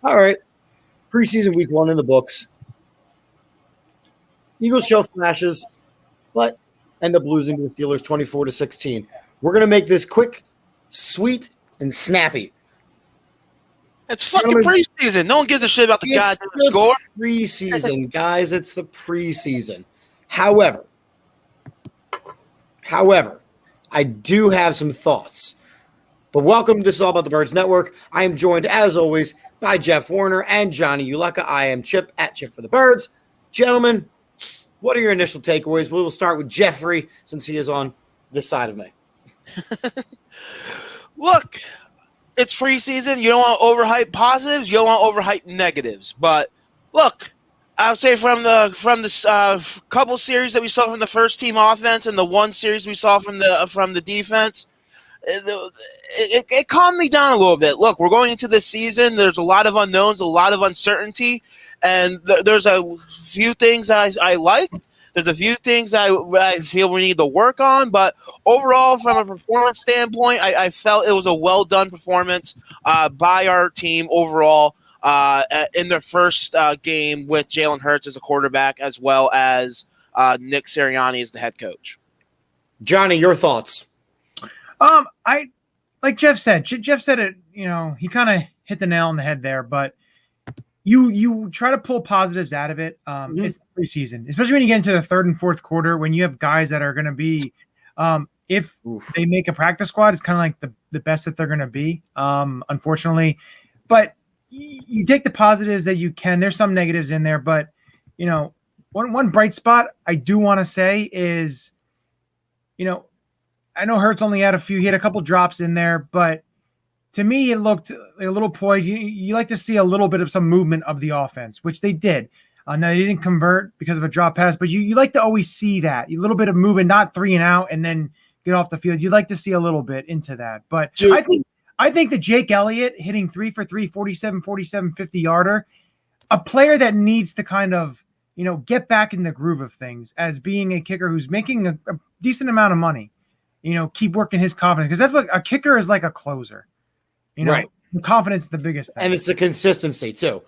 All right. Preseason week 1 in the books. Eagles show flashes, but end up losing to the Steelers 24-16. We're going to make this quick, sweet, and snappy. It's fucking preseason. No one gives a shit about the goddamn score. Preseason, guys. It's the preseason. However, I do have some thoughts. But welcome. This is All About the Birds Network. I am joined, as always, by Jeff Warner and Johnny Uleka. I am Chip at Chip for the Birds. Gentlemen, what are your initial takeaways? We will start with Jeffrey since he is on this side of me. Look, it's preseason. You don't want to overhype positives. You don't want to overhype negatives. But look, I would say from the couple series that we saw from the first team offense and the one series we saw from the defense, it calmed me down a little bit. Look, we're going into this season. There's a lot of unknowns, a lot of uncertainty, and there's a few things that I like. There's a few things I feel we need to work on, but overall, from a performance standpoint, I felt it was a well-done performance by our team overall in their first game with Jalen Hurts as a quarterback, as well as Nick Sirianni as the head coach. Johnny, your thoughts? I like Jeff said. Jeff said it. He kind of hit the nail on the head there, but. You try to pull positives out of it. It's the preseason, especially when you get into the third and fourth quarter, when you have guys that are going to be, if they make a practice squad, it's kind of like the best that they're going to be, unfortunately. But you take the positives that you can. There's some negatives in there, but, one bright spot I do want to say is, I know Hurts only had he had a couple drops in there, but to me, it looked a little poised. You like to see a little bit of some movement of the offense, which they did. Now, they didn't convert because of a drop pass, but you like to always see that. A little bit of movement, not 3 and out, and then get off the field. You'd like to see a little bit into that. But I think that Jake Elliott hitting 3 for 3, 47, 50-yarder, a player that needs to kind of, get back in the groove of things as being a kicker who's making a decent amount of money, keep working his confidence. Because that's what a kicker is, like a closer. Right. Confidence is the biggest thing. And it's the consistency too.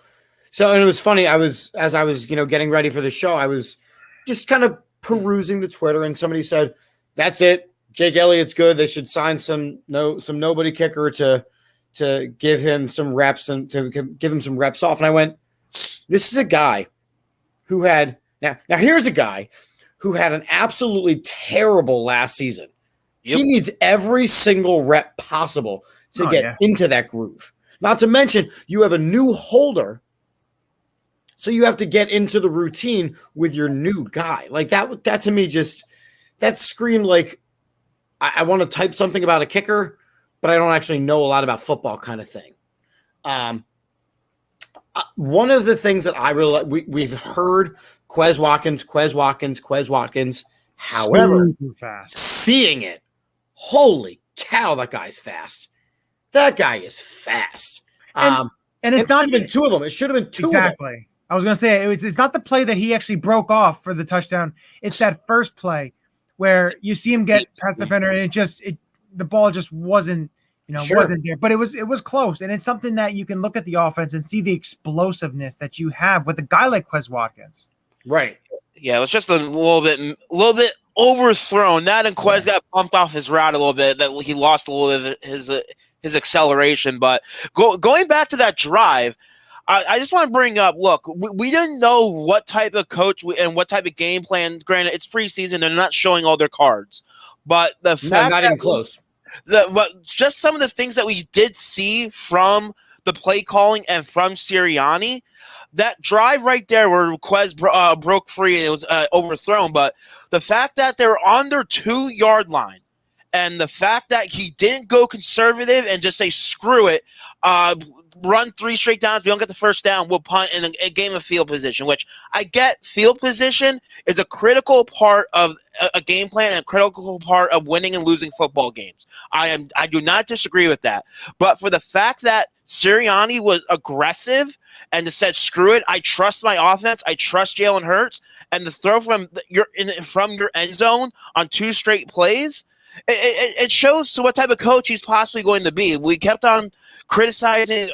So, and it was funny. As I was, getting ready for the show, I was just kind of perusing the Twitter, and somebody said, "That's it. Jake Elliott's good. They should sign some nobody kicker to give him some reps and to give him some reps off." And I went, "This is a guy who had now here's a guy who had an absolutely terrible last season. Yep. He needs every single rep possible to get into that groove. Not to mention, you have a new holder, so you have to get into the routine with your new guy. Like that to me that screamed like I want to type something about a kicker, but I don't actually know a lot about football kind of thing. One of the things that I really like, we've heard Quez Watkins. However, seeing it, holy cow, that guy's fast. That guy is fast. And it's not even 2 of them. It should have been 2 exactly. of them. I was going to say, it's not the play that he actually broke off for the touchdown. It's that first play where you see him get past the defender, and the ball just wasn't, wasn't there. But it was close. And it's something that you can look at the offense and see the explosiveness that you have with a guy like Quez Watkins. Right. Yeah, it was just a little bit overthrown. That and Quez got bumped off his route a little bit. That he lost a little bit of his acceleration. But going back to that drive, I just want to bring up, look, we didn't know what type of coach and what type of game plan. Granted, it's preseason. They're not showing all their cards. But the fact not even close. But just some of the things that we did see from the play calling and from Sirianni, that drive right there where Quez broke free and it was overthrown. But the fact that they were on their 2-yard line, and the fact that he didn't go conservative and just say, screw it, run 3 straight downs, we don't get the first down, we'll punt in a game of field position, which I get. Field position is a critical part of a game plan and a critical part of winning and losing football games. I do not disagree with that. But for the fact that Sirianni was aggressive and just said, screw it, I trust my offense, I trust Jalen Hurts, and the throw from your end zone on 2 straight plays, it shows what type of coach he's possibly going to be. We kept on criticizing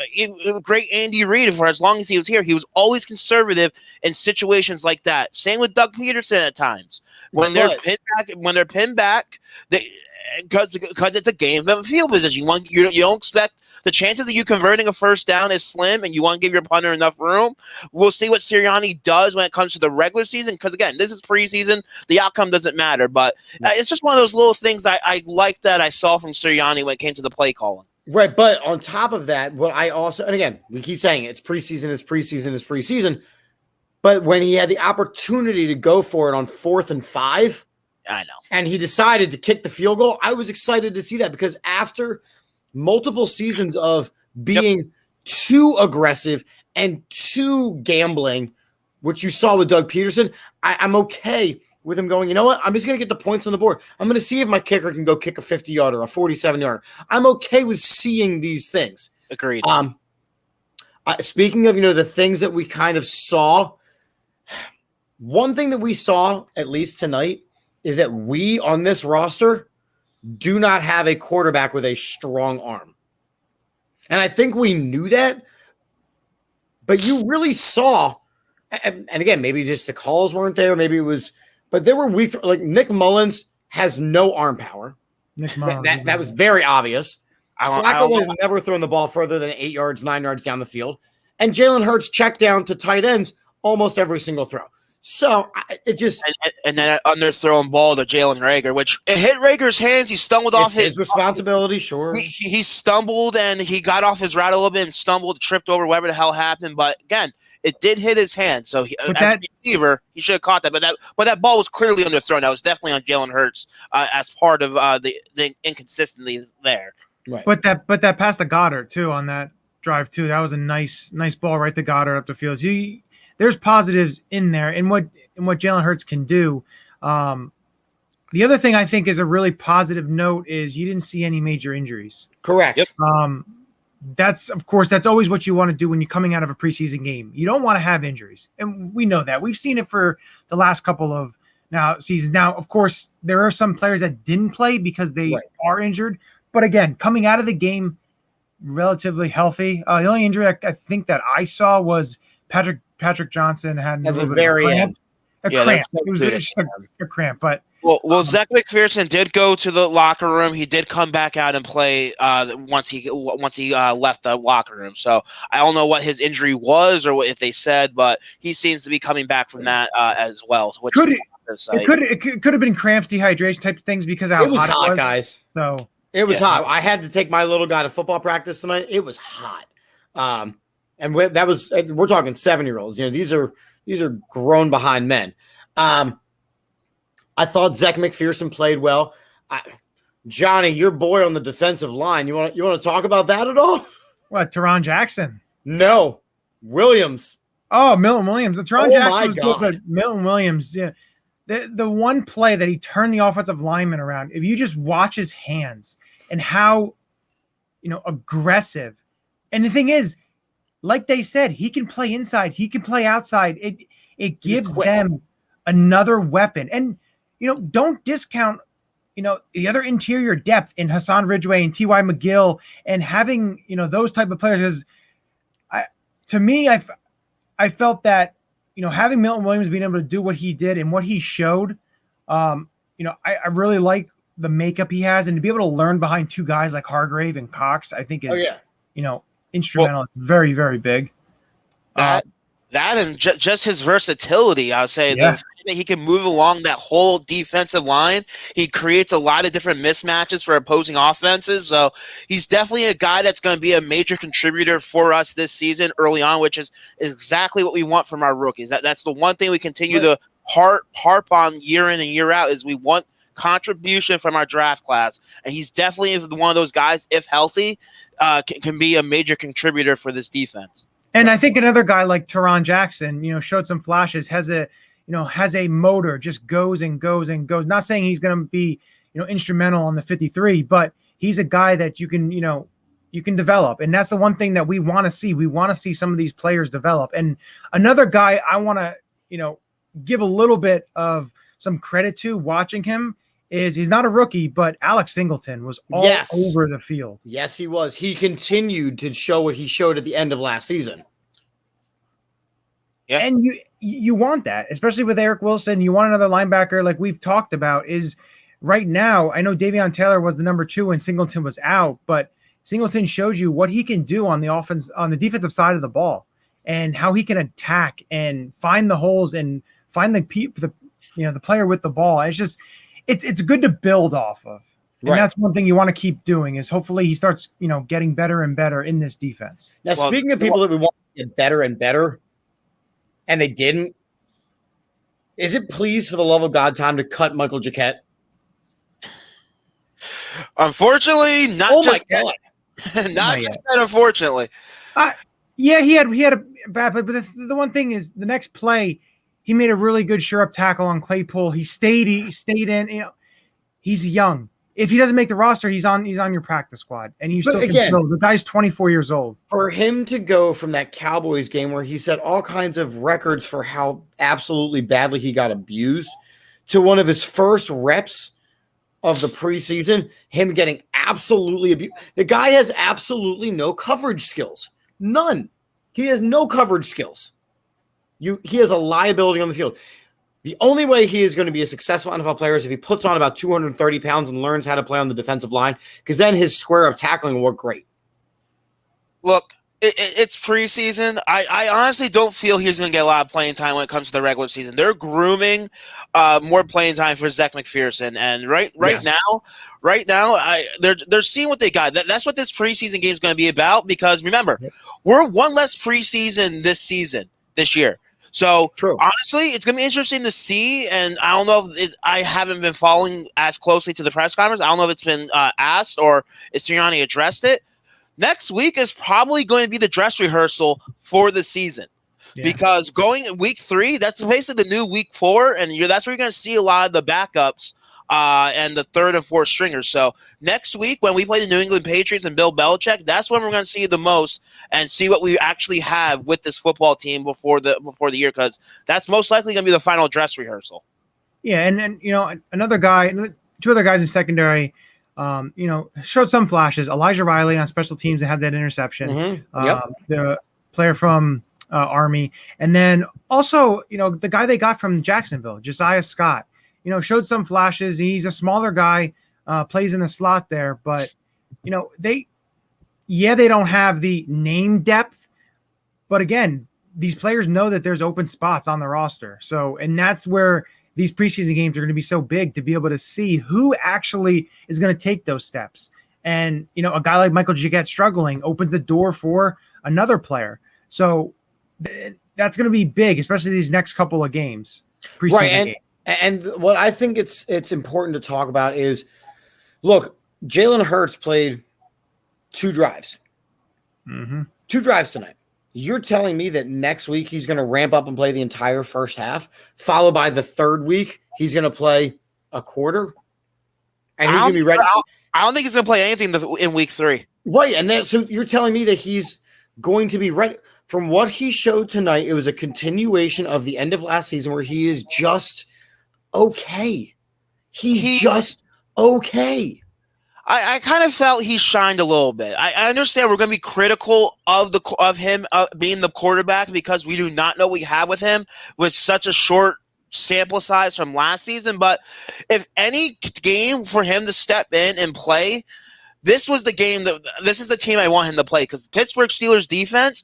great Andy Reid for as long as he was here. He was always conservative in situations like that. Same with Doug Peterson at times. When they're pinned back, because it's a game of field position. You don't expect the chances of you converting a first down is slim, and you want to give your punter enough room. We'll see what Sirianni does when it comes to the regular season, because, again, this is preseason. The outcome doesn't matter, but it's just one of those little things I like that I saw from Sirianni when it came to the play calling. Right, but on top of that, what I also – and, again, we keep saying it's preseason, but when he had the opportunity to go for it on 4th and 5 – I know. and he decided to kick the field goal, I was excited to see that, because after – multiple seasons of being too aggressive and too gambling, which you saw with Doug Peterson, I'm okay with him going, you know what? I'm just going to get the points on the board. I'm going to see if my kicker can go kick a 50-yarder, a 47-yarder. I'm okay with seeing these things. Agreed. Speaking of, the things that we kind of saw, one thing that we saw, at least tonight, is that we on this roster do not have a quarterback with a strong arm. And I think we knew that, but you really saw, and again, maybe just the calls weren't there, maybe it was, but there were weeks, like Nick Mullins has no arm power. Nick Mullins, that was very obvious. Flacco has never thrown the ball further than 8 yards, 9 yards down the field. And Jalen Hurts checked down to tight ends almost every single throw. So it just and then underthrown ball to Jalen Reagor, which it hit Rager's hands. He stumbled off his responsibility. Sure, he stumbled and he got off his route a little bit and stumbled, tripped over, whatever the hell happened. But again, it did hit his hand. So as a receiver, he should have caught that. But that ball was clearly underthrown. That was definitely on Jalen Hurts as part of the inconsistency there. Right. But that pass to Goddard too on that drive too. That was a nice ball right to Goddard up the field. There's positives in there in what Jalen Hurts can do. The other thing I think is a really positive note is you didn't see any major injuries. Correct. Yep. That's always what you want to do when you're coming out of a preseason game. You don't want to have injuries. And we know that. We've seen it for the last couple of seasons. Now, of course, there are some players that didn't play because they are injured. But again, coming out of the game relatively healthy. The only injury I think that I saw was Patrick Johnson had at the very end. A cramp. It was just a cramp. But Zach McPherson did go to the locker room. He did come back out and play once he left the locker room. So I don't know what his injury was or if they said, but he seems to be coming back from that as well. So it could have been cramps, dehydration type of things because of how it was hot it was, guys. So it was hot. I had to take my little guy to football practice tonight. It was hot. And we're talking 7-year-olds. These are grown behind men. I thought Zach McPherson played well. Johnny, your boy on the defensive line. You want to talk about that at all? What, Teron Jackson? No, Williams. Oh, Milton Williams. Teron Jackson was God. good, but Milton Williams. Yeah, the one play that he turned the offensive lineman around. If you just watch his hands and how aggressive, and the thing is, like they said, he can play inside. He can play outside. It gives them another weapon. And, don't discount, the other interior depth in Hassan Ridgeway and T.Y. McGill and having, those type of players. Because I felt that, having Milton Williams being able to do what he did and what he showed, I really like the makeup he has. And to be able to learn behind two guys like Hargrave and Cox, I think is, instrumental. It's very, very big. That and just his versatility, I would say. The fact that he can move along that whole defensive line, he creates a lot of different mismatches for opposing offenses. So he's definitely a guy that's going to be a major contributor for us this season early on, which is exactly what we want from our rookies. That's the one thing we continue to harp on year in and year out is we want contribution from our draft class. And he's definitely one of those guys, if healthy, can be a major contributor for this defense. And I think another guy like Teron Jackson, showed some flashes, has a motor, just goes and goes and goes. Not saying he's going to be, instrumental on the 53, but he's a guy that you can develop. And that's the one thing that we want to see. We want to see some of these players develop. And another guy I want to, give a little bit of some credit to watching him is he's not a rookie, but Alex Singleton was all over the field. Yes, he was. He continued to show what he showed at the end of last season. Yeah. And you want that, especially with Eric Wilson. You want another linebacker like we've talked about. Is right now, I know Davion Taylor was the number 2 and Singleton was out, but Singleton shows you what he can do on the defensive side of the ball and how he can attack and find the holes and find the player with the ball. It's good to build off of. And that's one thing you want to keep doing is hopefully he starts, getting better and better in this defense. Now, speaking of people that we want to get better and better, and they didn't, is it please for the love of God time to cut Michael Jacquet? Unfortunately, not just yet. Not just that, unfortunately. Yeah, he had a bad play, but the one thing is the next play, he made a really good sure up tackle on Claypool. He stayed in. He's young. If he doesn't make the roster, he's on your practice squad, and the guy's 24 years old. For him to go from that Cowboys game where he set all kinds of records for how absolutely badly he got abused to one of his first reps of the preseason, him getting absolutely abused. The guy has absolutely no coverage skills. None. He has no coverage skills. He has a liability on the field. The only way he is going to be a successful NFL player is if he puts on about 230 pounds and learns how to play on the defensive line, because then his square up tackling will work great. Look, it's preseason. I honestly don't feel he's going to get a lot of playing time when it comes to the regular season. They're grooming more playing time for Zach McPherson, and right now, they're seeing what they got. That's what this preseason game is going to be about. Because remember, we're one less preseason this year. So honestly, it's going to be interesting to see. And I don't know if I haven't been following as closely to the press conference. I don't know if it's been asked or if Sirianni addressed it. Next week is probably going to be the dress rehearsal for the season. Because going week 3, that's basically the new week 4, and that's where you're going to see a lot of the backups and the third and fourth stringers. So next week, when we play the New England Patriots and Bill Belichick, that's when we're going to see the most and see what we actually have with this football team before the year, because that's most likely going to be the final dress rehearsal. Yeah, and another guy, 2 other guys in secondary, showed some flashes. Elijah Riley on special teams that had that interception. The player from Army, and then also the guy they got from Jacksonville, Josiah Scott. Showed some flashes. He's a smaller guy, plays in the slot there, but they don't have the name depth. But again, these players know that there's open spots on the roster. So, and that's where these preseason games are going to be so big, to be able to see who actually is going to take those steps. And, a guy like Michael Jacquet struggling opens the door for another player. So that's going to be big, especially these next couple of games. Preseason games. And what I think it's important to talk about is, look, Jalen Hurts played 2 drives. 2 drives tonight. You're telling me that next week he's going to ramp up and play the entire first half, followed by the third week he's going to play a quarter? And he's going to be ready? I don't think he's going to play anything in week 3. Right, and so you're telling me that he's going to be ready. From what he showed tonight, it was a continuation of the end of last season where he is just okay. He's just okay. I kind of felt he shined a little bit. I understand we're going to be critical of him being the quarterback because we do not know what we have with him with such a short sample size from last season. But if any game for him to step in and play, this was the game this is the team I want him to play, because Pittsburgh Steelers defense,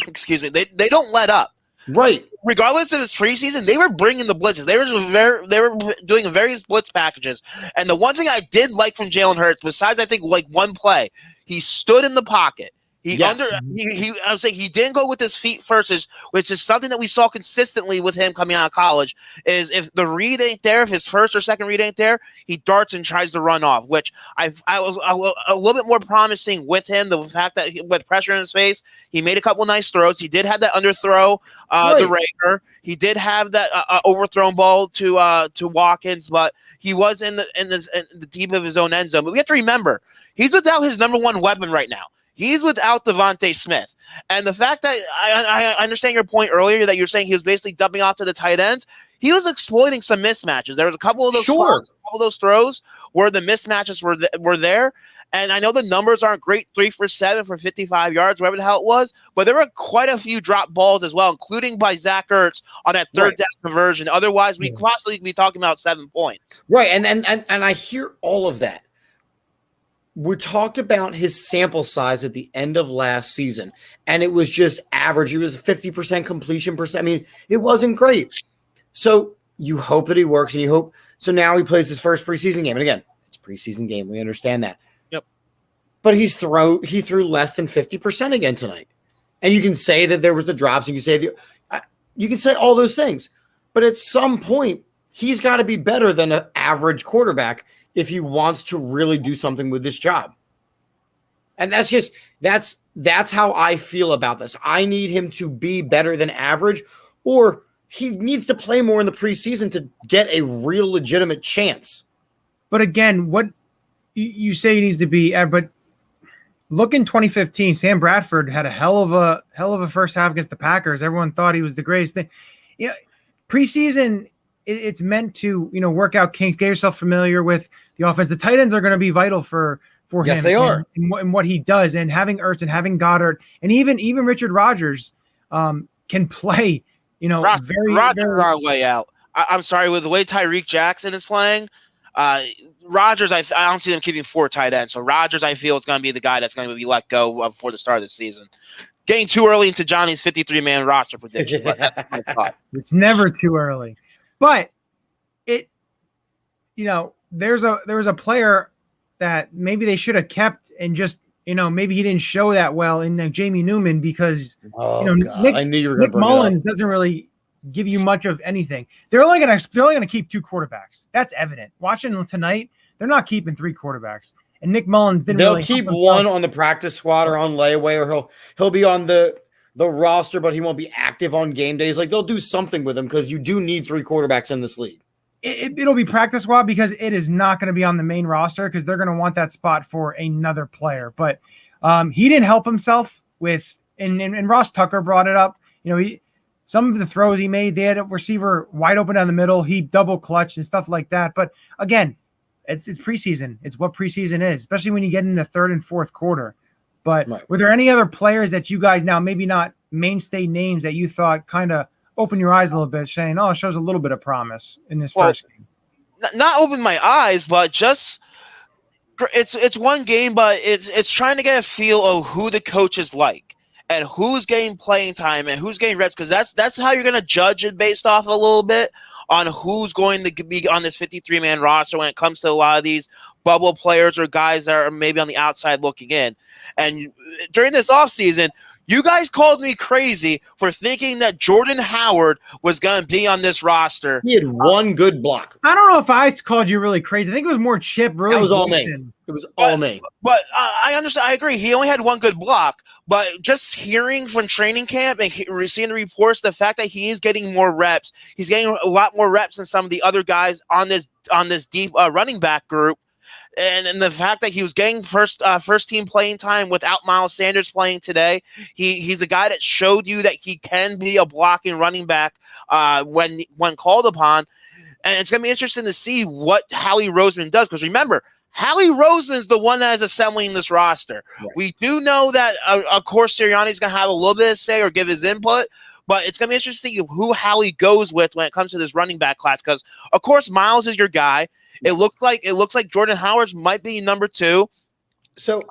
excuse me, they don't let up. Right. Regardless of his preseason, they were bringing the blitzes. They were doing various blitz packages. And the one thing I did like from Jalen Hurts, besides I think like one play, he stood in the pocket. He didn't go with his feet first, which is something that we saw consistently with him coming out of college. Is if the read ain't there, if his first or second read ain't there, he darts and tries to run off. Which I was a little bit more promising with him. The fact that with pressure in his face, he made a couple nice throws. He did have that underthrow, the Rager. He did have that overthrown ball to Watkins, but he was in the deep of his own end zone. But we have to remember, he's without his number one weapon right now. He's without Devontae Smith. And the fact that I understand your point earlier that you're saying he was basically dumping off to the tight ends. he was exploiting some mismatches. There was a couple of those spots, a couple of those throws where the mismatches were there. And I know the numbers aren't great, 3 for 7 for 55 yards, whatever the hell it was, but there were quite a few drop balls as well, including by Zach Ertz on that third down conversion. Otherwise, we possibly could be talking about 7 points. Right, and I hear all of that. We talked about his sample size at the end of last season, and it was just average. It was 50% completion percent. I mean, it wasn't great. So you hope that he works, and you hope. So now he plays his first preseason game, and again, it's a preseason game. We understand that. But he threw less than 50% again tonight. And you can say that there was the drops. You can say all those things. But at some point, he's got to be better than an average quarterback if he wants to really do something with this job. And that's how I feel about this. I need him to be better than average, or he needs to play more in the preseason to get a real legitimate chance. But again, what you say he needs to be, but look in 2015, Sam Bradford had a hell of a first half against the Packers. Everyone thought he was the greatest thing. Yeah, preseason, it's meant to work out kinks, get yourself familiar with the offense. The tight ends are going to be vital for him. Yes, they are. And what he does, and having Ertz and having Goddard, and even Richard Rodgers can play. Rodgers is on way out. I'm sorry, with the way Tyreek Jackson is playing. Rodgers, I don't see them keeping 4 tight ends. So Rodgers, I feel, is going to be the guy that's going to be let go before the start of the season. Getting too early into Johnny's 53-man roster prediction. But that's my thought. It's never too early. But there was a player that maybe they should have kept, and just maybe he didn't show that well in Jamie Newman, because Nick Mullins doesn't really give you much of anything. They're only gonna keep 2 quarterbacks. That's evident. Watching them tonight, they're not keeping 3 quarterbacks. And Nick Mullins didn't. They'll keep one on the practice squad or on layaway, or he'll be on the roster, but he won't be active on game days. Like, they'll do something with him, because you do need 3 quarterbacks in this league. It'll be practice squad, because it is not going to be on the main roster, because they're going to want that spot for another player. But he didn't help himself with, and Ross Tucker brought it up. Some of the throws he made, they had a receiver wide open down the middle. He double clutched and stuff like that. But again, it's preseason. It's what preseason is, especially when you get into third and fourth quarter. But Were there any other players that you guys, now maybe not mainstay names, that you thought kind of open your eyes a little bit, saying, "Oh, it shows a little bit of promise in this first game"? Not open my eyes, but just it's one game, but it's trying to get a feel of who the coach is like, and who's getting playing time and who's getting reps, because that's how you're going to judge it, based off a little bit on who's going to be on this 53-man roster when it comes to a lot of these bubble players or guys that are maybe on the outside looking in. And during this offseason, you guys called me crazy for thinking that Jordan Howard was going to be on this roster. He had one good block. I don't know if I called you really crazy. I think it was more Chip. Really, that was all me. It was all me. But I understand. I agree. He only had one good block. But just hearing from training camp and seeing the reports, the fact that he is getting more reps, he's getting a lot more reps than some of the other guys on this deep running back group. And the fact that he was getting first team playing time without Miles Sanders playing today, he's a guy that showed you that he can be a blocking running back when called upon. And it's going to be interesting to see what Howie Roseman does, because remember, Howie Roseman is the one that is assembling this roster. Right. We do know that, of course, Sirianni is going to have a little bit of say or give his input, but it's going to be interesting to see who Howie goes with when it comes to this running back class, because, of course, Miles is your guy. It looks like Jordan Howard might be number 2. So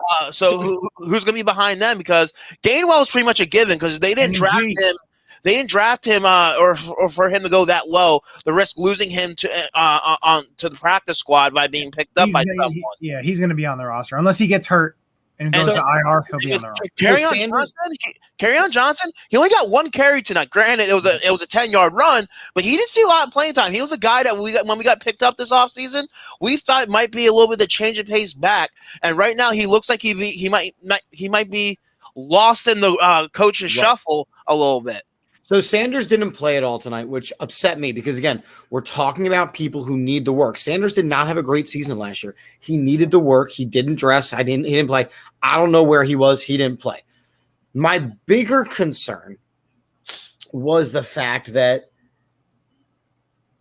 who's going to be behind them? Because Gainwell is pretty much a given, because they didn't draft him. They didn't draft him, or for him to go that low. The risk losing him to the practice squad by being picked up by someone. He's going to be on the roster unless he gets hurt and goes to IR. He'll be on the roster. Kerryon Johnson, he only got 1 carry tonight. Granted, it was a 10-yard run, but he didn't see a lot of playing time. He was a guy that when we got picked up this offseason, we thought it might be a little bit of change of pace back. And right now, he looks like he might be lost in the coach's shuffle a little bit. So Sanders didn't play at all tonight, which upset me, because, again, we're talking about people who need the work. Sanders did not have a great season last year. He needed the work. He didn't dress. He didn't play. I don't know where he was. He didn't play. My bigger concern was the fact that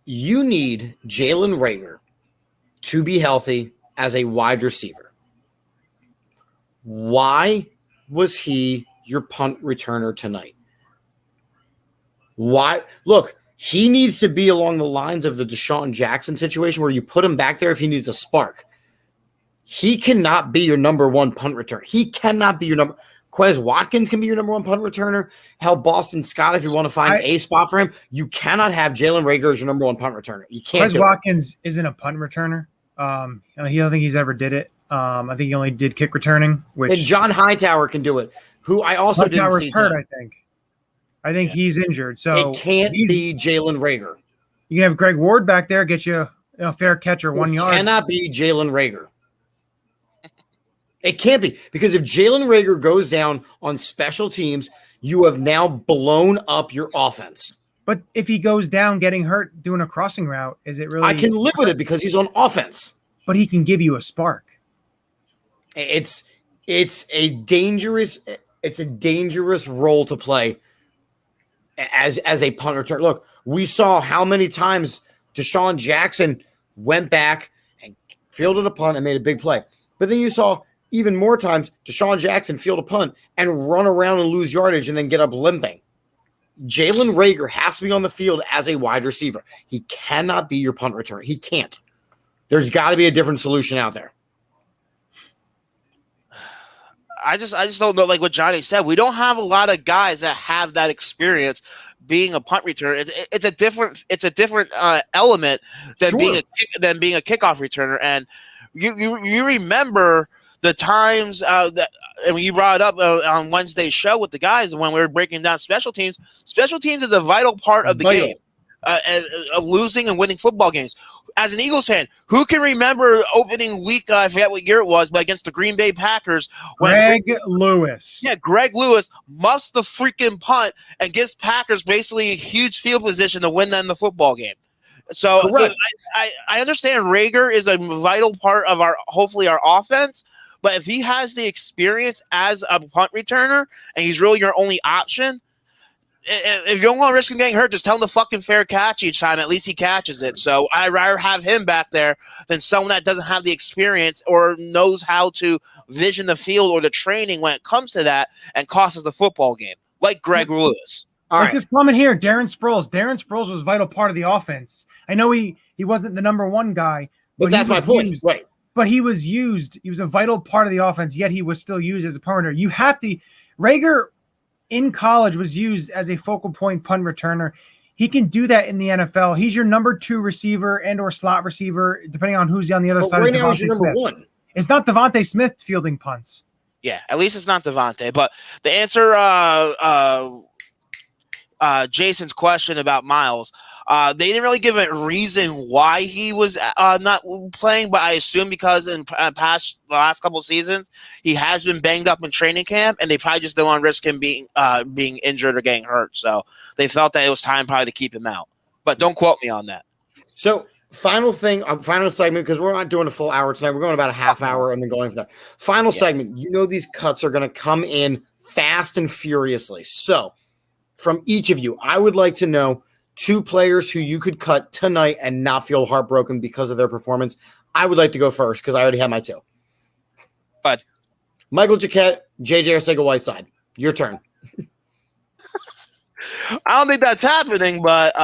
you need Jalen Reagor to be healthy as a wide receiver. Why was he your punt returner tonight? Why? Look, he needs to be along the lines of the Deshaun Jackson situation where you put him back there if he needs a spark. He cannot be your number one punt returner. He cannot be your number. Quez Watkins can be your number one punt returner. Hell, Boston Scott, if you want to find a spot for him, you cannot have Jalen Reagor as your number one punt returner. You can't. Quez Watkins isn't a punt returner. I don't think he's ever did it. I think he only did kick returning. And John Hightower can do it. Who I also Hightower's didn't see hurt. I think he's injured. So it can't be Jalen Reagor. You can have Greg Ward back there, get you a fair catch or 1 yard. It cannot be Jalen Reagor. It can't be, because if Jalen Reagor goes down on special teams, you have now blown up your offense. But if he goes down getting hurt doing a crossing route, is it really? I can live with it because he's on offense. But he can give you a spark. It's a dangerous role to play as a punt return. Look, we saw how many times Deshaun Jackson went back and fielded a punt and made a big play. But then you saw even more times Deshaun Jackson field a punt and run around and lose yardage and then get up limping. Jalen Reagor has to be on the field as a wide receiver. He cannot be your punt returner. He can't. There's got to be a different solution out there. I just don't know, like what Johnny said. We don't have a lot of guys that have that experience being a punt returner. It's a different element than being a kickoff returner. And you remember the times that, and you brought it up on Wednesday's show with the guys when we were breaking down special teams. Special teams is a vital part of the game, of losing and winning football games. As an Eagles fan, who can remember opening week, I forget what year it was, but against the Green Bay Packers? Greg Lewis. Yeah, Greg Lewis musts the freaking punt and gives Packers basically a huge field position to win them the football game. So I understand Reagor is a vital part of hopefully our offense, but if he has the experience as a punt returner and he's really your only option, if you don't want to risk him getting hurt, just tell him to fucking fair catch each time. At least he catches it. So I'd rather have him back there than someone that doesn't have the experience or knows how to vision the field or the training when it comes to that and costs us a football game, like Greg Lewis. This comment here, Darren Sproles. Darren Sproles was a vital part of the offense. I know he wasn't the number one guy, but that's my point. Right. But he was used. He was a vital part of the offense, yet he was still used as a punter. You have to – Reagor in college was used as a focal point punt returner. He can do that in the NFL. He's your number 2 receiver and or slot receiver, depending on who's on the other side of Devontae Smith. Number 1. It's not Devontae Smith fielding punts. Yeah, at least it's not Devontae. But the answer Jason's question about Miles, they didn't really give a reason why he was not playing, but I assume because in the last couple of seasons he has been banged up in training camp, and they probably just don't want to risk him being injured or getting hurt. So they felt that it was time probably to keep him out. But don't quote me on that. So final segment, because we're not doing a full hour tonight. We're going about a half hour and then going for that. Final segment. You know these cuts are going to come in fast and furiously. So from each of you, I would like to know 2 players who you could cut tonight and not feel heartbroken because of their performance. I would like to go first because I already have my 2. But Michael Jacquet, JJ Arcega-Whiteside. Your turn. I don't think that's happening, but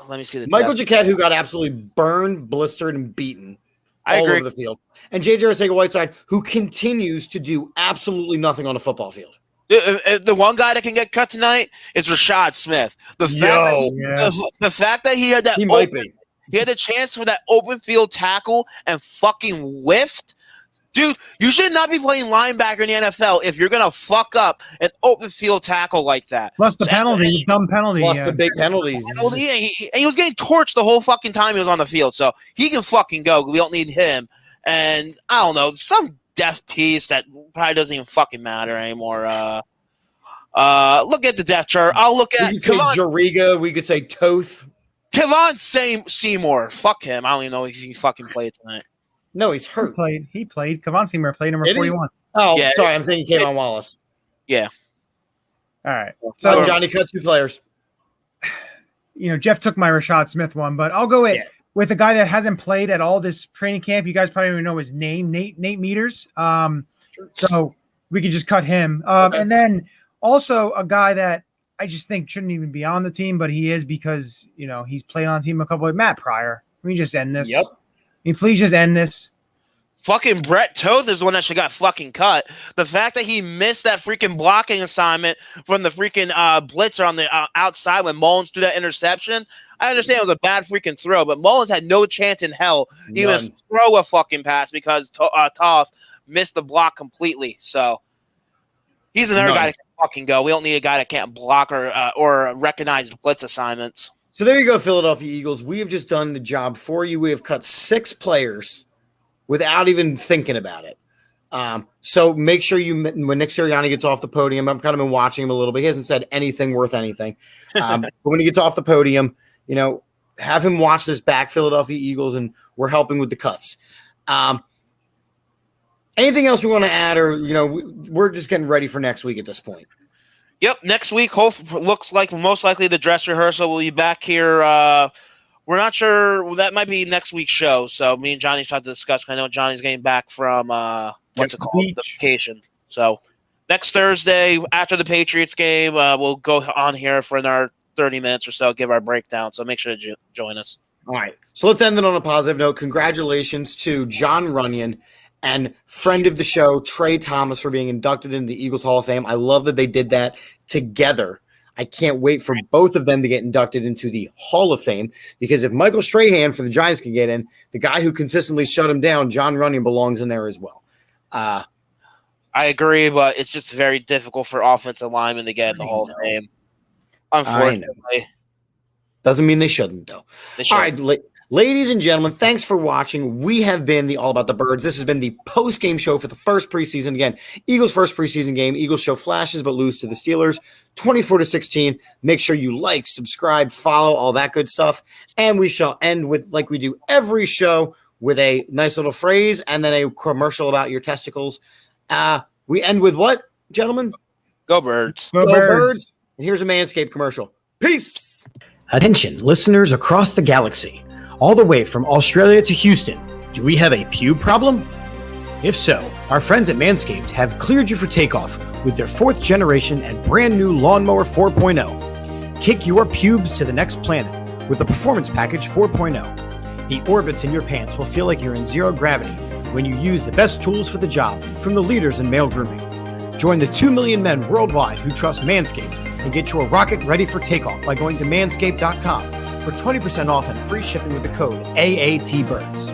let me see. Michael Jacquet, who got absolutely burned, blistered, and beaten all over the field. And JJ Arcega-Whiteside, who continues to do absolutely nothing on a football field. The one guy that can get cut tonight is Rashad Smith. The fact that he had that he had the chance for that open field tackle and fucking whiffed. Dude, you should not be playing linebacker in the NFL if you're going to fuck up an open field tackle like that. Plus the penalty, dumb penalty. Plus the big penalties. And he was getting torched the whole fucking time he was on the field. So he can fucking go. We don't need him. And I don't know, some death piece that probably doesn't even fucking matter anymore. Look at the depth chart. I'll look at Jariga. We could say Toth. Kevon Seymour. Fuck him. I don't even know if he fucking played tonight. No, he's hurt. He played. Kevon Seymour played number 41. Oh, yeah, sorry. I'm thinking Kevon Wallace. Yeah. All right. So Johnny cut 2 players. Jeff took my Rashad Smith one, but I'll go with a guy that hasn't played at all this training camp. You guys probably don't even know his name, Nate Meters. So we could just cut him. Okay. And then also a guy that I just think shouldn't even be on the team, but he is because, he's played on the team a couple of Matt Pryor. Let me just end this. Yep. Can you please just end this? Fucking Brett Toth is the one that should got fucking cut. The fact that he missed that freaking blocking assignment from the freaking blitzer on the outside when Mullins threw that interception. I understand it was a bad freaking throw, but Mullins had no chance in hell to even throw a fucking pass because Toth missed the block completely. So he's another guy that can fucking go. We don't need a guy that can't block or recognize blitz assignments. So there you go, Philadelphia Eagles. We have just done the job for you. We have cut 6 players without even thinking about it. So make sure when Nick Sirianni gets off the podium, I've kind of been watching him a little bit. He hasn't said anything worth anything. But when he gets off the podium, have him watch this back, Philadelphia Eagles, and we're helping with the cuts. Anything else we want to add, or, we're just getting ready for next week at this point? Yep, next week looks like most likely the dress rehearsal will be back here. We're not sure. That might be next week's show. So me and Johnny start to discuss. I know Johnny's getting back from the vacation. So next Thursday after the Patriots game, we'll go on here for another 30 minutes or so, give our breakdown. So make sure to join us. All right. So let's end it on a positive note. Congratulations to John Runyon and friend of the show, Trey Thomas, for being inducted into the Eagles Hall of Fame. I love that they did that together. I can't wait for both of them to get inducted into the Hall of Fame, because if Michael Strahan for the Giants can get in, the guy who consistently shut him down, John Runyon, belongs in there as well. I agree, but it's just very difficult for offensive linemen to get in the Hall of Fame. Unfortunately. Doesn't mean they shouldn't, though. All right, ladies and gentlemen, thanks for watching. We have been the All About the Birds. This has been the post-game show for the first preseason. Again, Eagles' first preseason game. Eagles show flashes but lose to the Steelers, 24-16. Make sure you like, subscribe, follow, all that good stuff. And we shall end with, like we do every show, with a nice little phrase and then a commercial about your testicles. We end with what, gentlemen? Go Birds. Go Birds. And here's a Manscaped commercial. Peace. Attention, listeners across the galaxy. All the way from Australia to Houston, do we have a pube problem? If so, our friends at Manscaped have cleared you for takeoff with their 4th generation and brand new Lawnmower 4.0. Kick your pubes to the next planet with the Performance Package 4.0. The orbits in your pants will feel like you're in zero gravity when you use the best tools for the job from the leaders in male grooming. Join the 2 million men worldwide who trust Manscaped and get your rocket ready for takeoff by going to manscaped.com. for 20% off and free shipping with the code AATBIRDS.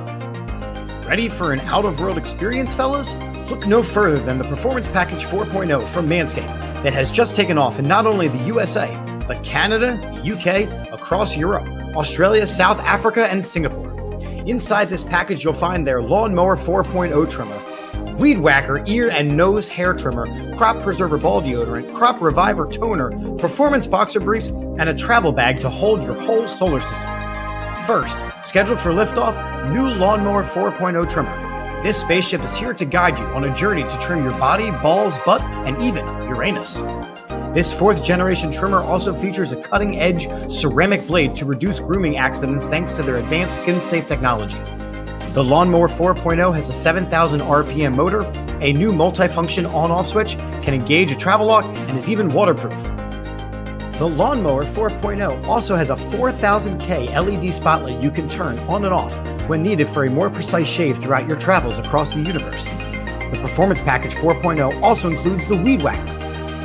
Ready for an out-of-world experience, fellas? Look no further than the Performance Package 4.0 from Manscaped that has just taken off in not only the USA, but Canada, the UK, across Europe, Australia, South Africa, and Singapore. Inside this package, you'll find their Lawnmower 4.0 trimmer, Weed Whacker ear and nose hair trimmer, Crop Preserver ball deodorant, Crop Reviver toner, Performance boxer briefs, and a travel bag to hold your whole solar system. First, scheduled for liftoff, new Lawnmower 4.0 trimmer. This spaceship is here to guide you on a journey to trim your body, balls, butt, and even Uranus. This 4th generation trimmer also features a cutting-edge ceramic blade to reduce grooming accidents thanks to their advanced skin-safe technology. The Lawnmower 4.0 has a 7,000 RPM motor, a new multifunction on-off switch, can engage a travel lock, and is even waterproof. The Lawnmower 4.0 also has a 4000K LED spotlight you can turn on and off when needed for a more precise shave throughout your travels across the universe. The Performance Package 4.0 also includes the Weed Whacker.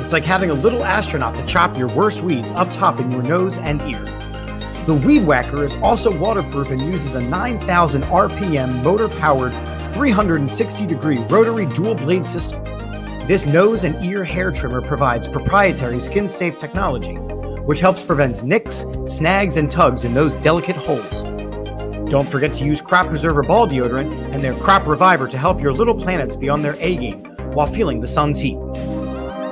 It's like having a little astronaut to chop your worst weeds up top in your nose and ear. The Weed Whacker is also waterproof and uses a 9,000 RPM motor-powered 360-degree rotary dual-blade system. This nose and ear hair trimmer provides proprietary skin-safe technology, which helps prevent nicks, snags, and tugs in those delicate holes. Don't forget to use Crop Preserver ball deodorant and their Crop Reviver to help your little planets be on their A-game while feeling the sun's heat.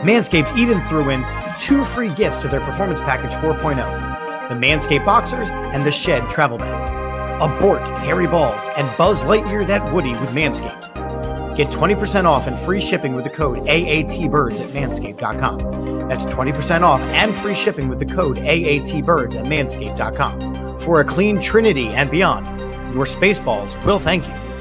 Manscaped even threw in 2 free gifts to their Performance Package 4.0. The Manscaped Boxers, and the Shed Travel Bag. Abort hairy balls and Buzz Lightyear that Woody with Manscaped. Get 20% off and free shipping with the code AATBirds at manscaped.com. That's 20% off and free shipping with the code AATBirds at manscaped.com. For a clean trinity and beyond, your Spaceballs will thank you.